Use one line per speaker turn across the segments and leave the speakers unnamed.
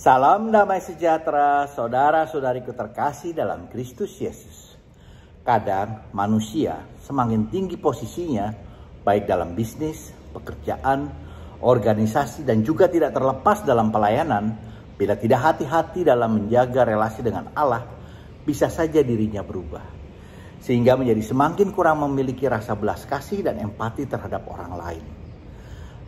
Salam damai sejahtera, saudara-saudariku terkasih dalam Kristus Yesus. Kadang manusia semakin tinggi posisinya, baik dalam bisnis, pekerjaan, organisasi, dan juga tidak terlepas dalam pelayanan. Bila tidak hati-hati dalam menjaga relasi dengan Allah, bisa saja dirinya berubah. Sehingga menjadi semakin kurang memiliki rasa belas kasih dan empati terhadap orang lain.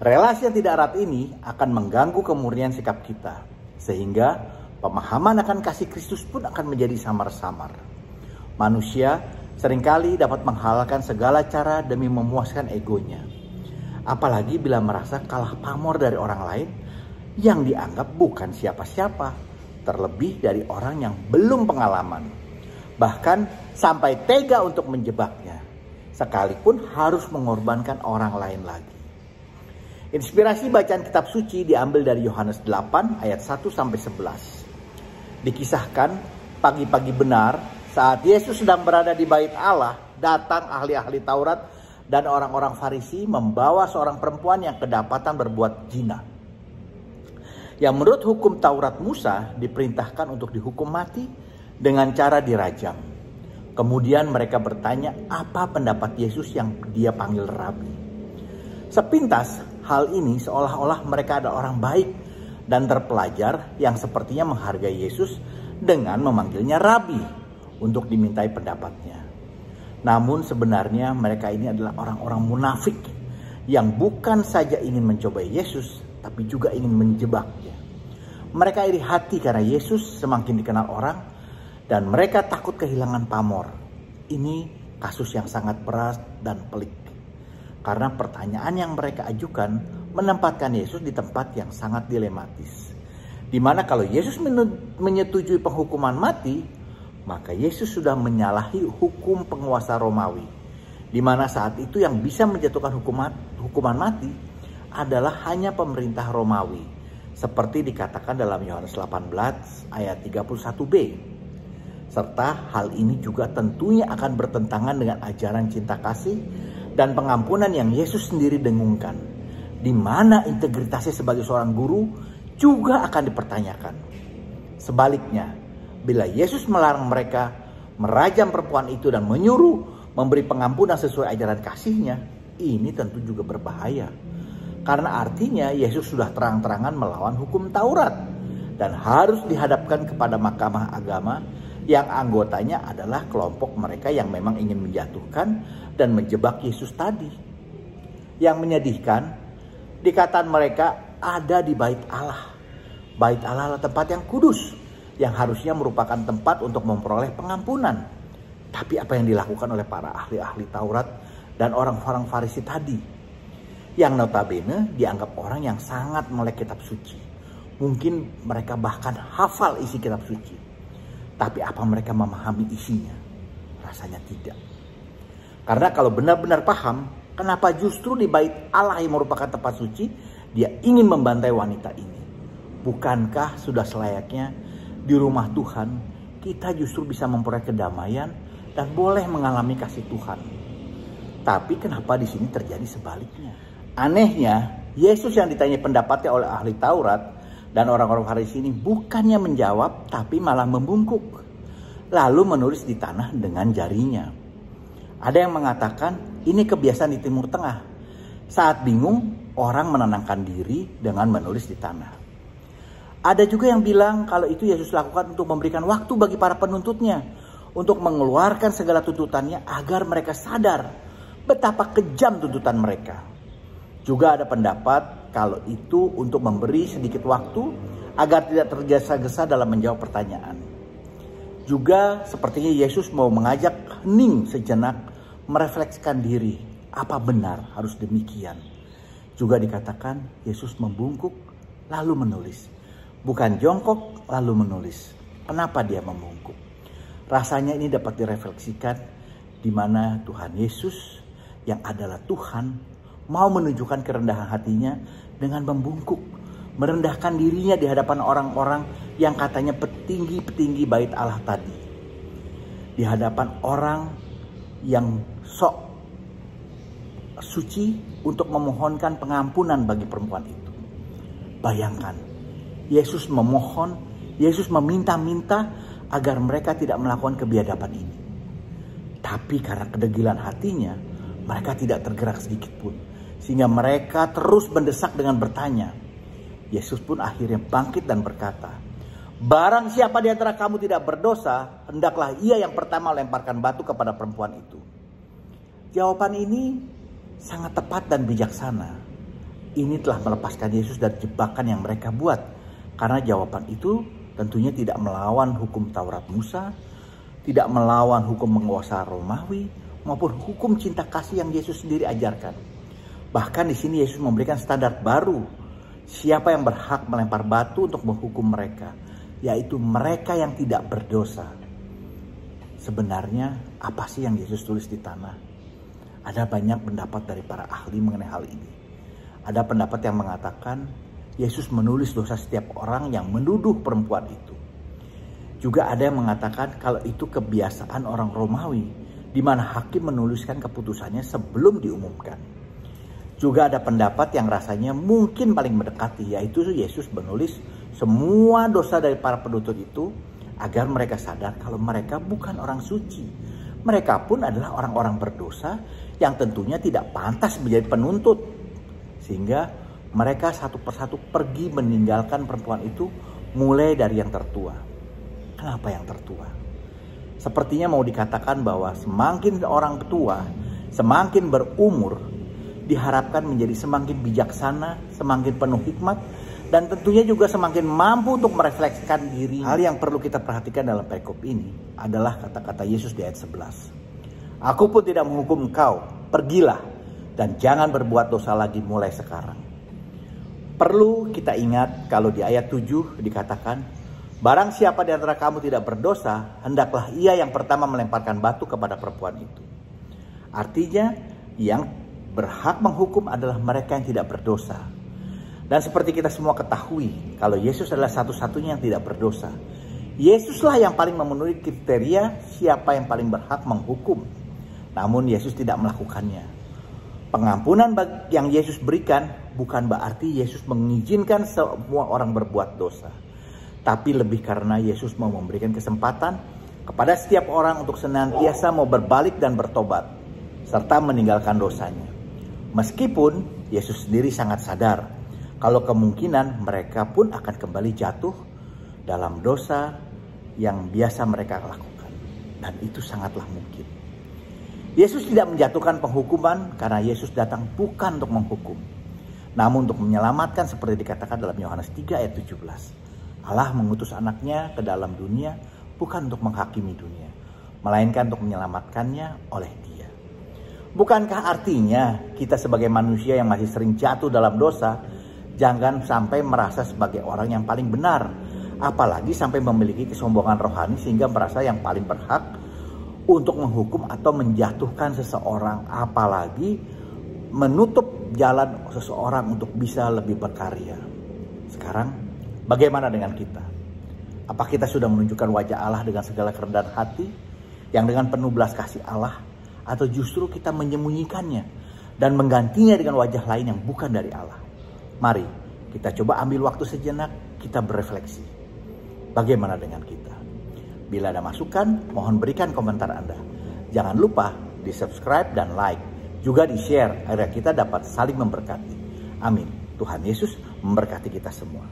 Relasi yang tidak erat ini akan mengganggu kemurnian sikap kita. Sehingga pemahaman akan kasih Kristus pun akan menjadi samar-samar. Manusia seringkali dapat menghalalkan segala cara demi memuaskan egonya. Apalagi bila merasa kalah pamor dari orang lain yang dianggap bukan siapa-siapa. Terlebih dari orang yang belum pengalaman. Bahkan sampai tega untuk menjebaknya. Sekalipun harus mengorbankan orang lain lagi. Inspirasi bacaan kitab suci diambil dari Yohanes 8 ayat 1-11. Dikisahkan pagi-pagi benar saat Yesus sedang berada di bait Allah, datang ahli-ahli Taurat dan orang-orang Farisi membawa seorang perempuan yang kedapatan berbuat zina. Yang menurut hukum Taurat Musa diperintahkan untuk dihukum mati dengan cara dirajam. Kemudian mereka bertanya apa pendapat Yesus yang dia panggil Rabi. Sepintas hal ini seolah-olah mereka adalah orang baik dan terpelajar yang sepertinya menghargai Yesus dengan memanggilnya Rabi untuk dimintai pendapatnya. Namun sebenarnya mereka ini adalah orang-orang munafik yang bukan saja ingin mencobai Yesus tapi juga ingin menjebaknya. Mereka iri hati karena Yesus semakin dikenal orang dan mereka takut kehilangan pamor. Ini kasus yang sangat berat dan pelik. Karena pertanyaan yang mereka ajukan menempatkan Yesus di tempat yang sangat dilematis. Di mana kalau Yesus menyetujui penghukuman mati, maka Yesus sudah menyalahi hukum penguasa Romawi. Di mana saat itu yang bisa menjatuhkan hukuman mati adalah hanya pemerintah Romawi. Seperti dikatakan dalam Yohanes 18 ayat 31b. Serta hal ini juga tentunya akan bertentangan dengan ajaran cinta kasih dan pengampunan yang Yesus sendiri dengungkan, di mana integritasnya sebagai seorang guru juga akan dipertanyakan. Sebaliknya, bila Yesus melarang mereka merajam perempuan itu dan menyuruh memberi pengampunan sesuai ajaran kasihnya, ini tentu juga berbahaya. Karena artinya Yesus sudah terang-terangan melawan hukum Taurat dan harus dihadapkan kepada mahkamah agama yang anggotanya adalah kelompok mereka yang memang ingin menjatuhkan dan menjebak Yesus tadi. Yang menyedihkan, dikatakan mereka ada di bait Allah. Bait Allah adalah tempat yang kudus, yang harusnya merupakan tempat untuk memperoleh pengampunan. Tapi apa yang dilakukan oleh para ahli-ahli Taurat dan orang-orang Farisi tadi, yang notabene dianggap orang yang sangat melek kitab suci. Mungkin mereka bahkan hafal isi kitab suci. Tapi apa mereka memahami isinya? Rasanya tidak. Karena kalau benar-benar paham, kenapa justru di bait Allah yang merupakan tempat suci, dia ingin membantai wanita ini? Bukankah sudah selayaknya di rumah Tuhan, kita justru bisa memperoleh kedamaian dan boleh mengalami kasih Tuhan? Tapi kenapa di sini terjadi sebaliknya? Anehnya, Yesus yang ditanya pendapatnya oleh ahli Taurat dan orang-orang Farisi ini bukannya menjawab, tapi malah membungkuk. Lalu menulis di tanah dengan jarinya. Ada yang mengatakan ini kebiasaan di Timur Tengah. Saat bingung, orang menenangkan diri dengan menulis di tanah. Ada juga yang bilang kalau itu Yesus lakukan untuk memberikan waktu bagi para penuntutnya. Untuk mengeluarkan segala tuntutannya agar mereka sadar betapa kejam tuntutan mereka. Juga ada pendapat kalau itu untuk memberi sedikit waktu agar tidak tergesa-gesa dalam menjawab pertanyaan. Juga sepertinya Yesus mau mengajak hening sejenak merefleksikan diri. Apa benar harus demikian? Juga dikatakan Yesus membungkuk lalu menulis. Bukan jongkok lalu menulis. Kenapa dia membungkuk? Rasanya ini dapat direfleksikan di mana Tuhan Yesus yang adalah Tuhan mau menunjukkan kerendahan hatinya dengan membungkuk, merendahkan dirinya di hadapan orang-orang yang katanya petinggi-petinggi bait Allah tadi. Di hadapan orang yang sok suci untuk memohonkan pengampunan bagi perempuan itu. Bayangkan, Yesus memohon, Yesus meminta-minta agar mereka tidak melakukan kebiadaban ini. Tapi karena kedegilan hatinya, mereka tidak tergerak sedikit pun. Sehingga mereka terus mendesak dengan bertanya. Yesus pun akhirnya bangkit dan berkata, "Barang siapa di antara kamu tidak berdosa, hendaklah ia yang pertama lemparkan batu kepada perempuan itu." Jawaban ini sangat tepat dan bijaksana. Ini telah melepaskan Yesus dari jebakan yang mereka buat. Karena jawaban itu tentunya tidak melawan hukum Taurat Musa, tidak melawan hukum penguasa Romawi, maupun hukum cinta kasih yang Yesus sendiri ajarkan. Bahkan di sini Yesus memberikan standar baru. Siapa yang berhak melempar batu untuk menghukum mereka, yaitu mereka yang tidak berdosa. Sebenarnya apa sih yang Yesus tulis di tanah? Ada banyak pendapat dari para ahli mengenai hal ini. Ada pendapat yang mengatakan Yesus menulis dosa setiap orang yang menuduh perempuan itu. Juga ada yang mengatakan kalau itu kebiasaan orang Romawi, di mana hakim menuliskan keputusannya sebelum diumumkan. Juga ada pendapat yang rasanya mungkin paling mendekati, yaitu Yesus menulis semua dosa dari para penuntut itu agar mereka sadar kalau mereka bukan orang suci. Mereka pun adalah orang-orang berdosa yang tentunya tidak pantas menjadi penuntut. Sehingga mereka satu persatu pergi meninggalkan perempuan itu, mulai dari yang tertua. Kenapa yang tertua? Sepertinya mau dikatakan bahwa semakin orang tua, semakin berumur, diharapkan menjadi semakin bijaksana, semakin penuh hikmat, dan tentunya juga semakin mampu untuk merefleksikan diri. Hal yang perlu kita perhatikan dalam perikop ini adalah kata-kata Yesus di ayat 11. "Aku pun tidak menghukum engkau, pergilah dan jangan berbuat dosa lagi mulai sekarang." Perlu kita ingat kalau di ayat 7 dikatakan, "Barang siapa di antara kamu tidak berdosa, hendaklah ia yang pertama melemparkan batu kepada perempuan itu." Artinya yang berhak menghukum adalah mereka yang tidak berdosa. Dan seperti kita semua ketahui, kalau Yesus adalah satu-satunya yang tidak berdosa, Yesuslah yang paling memenuhi kriteria siapa yang paling berhak menghukum. Namun Yesus tidak melakukannya. Pengampunan yang Yesus berikan bukan berarti Yesus mengizinkan semua orang berbuat dosa. Tapi lebih karena Yesus mau memberikan kesempatan kepada setiap orang untuk senantiasa mau berbalik dan bertobat, serta meninggalkan dosanya. Meskipun Yesus sendiri sangat sadar kalau kemungkinan mereka pun akan kembali jatuh dalam dosa yang biasa mereka lakukan. Dan itu sangatlah mungkin. Yesus tidak menjatuhkan penghukuman karena Yesus datang bukan untuk menghukum, namun untuk menyelamatkan, seperti dikatakan dalam Yohanes 3 ayat 17. Allah mengutus anaknya ke dalam dunia bukan untuk menghakimi dunia, melainkan untuk menyelamatkannya oleh Dia. Bukankah artinya kita sebagai manusia yang masih sering jatuh dalam dosa, jangan sampai merasa sebagai orang yang paling benar, apalagi sampai memiliki kesombongan rohani sehingga merasa yang paling berhak untuk menghukum atau menjatuhkan seseorang, apalagi menutup jalan seseorang untuk bisa lebih berkarya. Sekarang bagaimana dengan kita? Apa kita sudah menunjukkan wajah Allah dengan segala kerendahan hati yang dengan penuh belas kasih Allah? Atau justru kita menyembunyikannya dan menggantinya dengan wajah lain yang bukan dari Allah? Mari kita coba ambil waktu sejenak, kita berefleksi. Bagaimana dengan kita? Bila ada masukan, mohon berikan komentar Anda. Jangan lupa di subscribe dan like. Juga di share agar kita dapat saling memberkati. Amin. Tuhan Yesus memberkati kita semua.